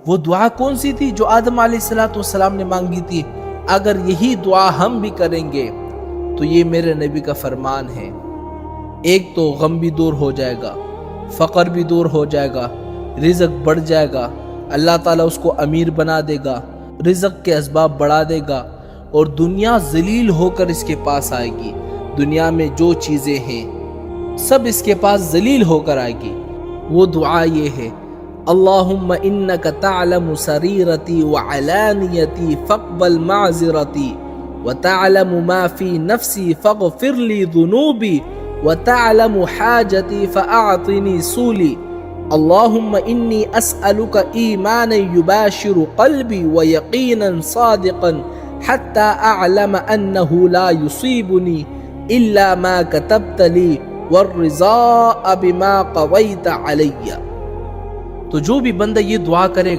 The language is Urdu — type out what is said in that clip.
وہ دعا کون سی تھی جو آدم علیہ السلام نے مانگی تھی؟ اگر یہی دعا ہم بھی کریں گے تو یہ میرے نبی کا فرمان ہے، ایک تو غم بھی دور ہو جائے گا، فقر بھی دور ہو جائے گا، رزق بڑھ جائے گا، اللہ تعالیٰ اس کو امیر بنا دے گا، رزق کے اسباب بڑھا دے گا، اور دنیا ذلیل ہو کر اس کے پاس آئے گی۔ دنیا میں جو چیزیں ہیں سب اس کے پاس ذلیل ہو کر آئے گی۔ وہ دعا یہ ہے، اللہم انک تعلم سریرتی وعلانیتی فاقبل معذرتی وتعلم ما فی نفسی فاغفر لی ذنوبی وتعلم حاجتی فاعطنی سولی اللہم انی اسألک ایمانا یباشر قلبی ویقینا صادقا حتی اعلم انہ لا یصیبنی الا ما کتبت لی والرضاء بما قضیت علی۔ تو جو بھی بندہ یہ دعا کرے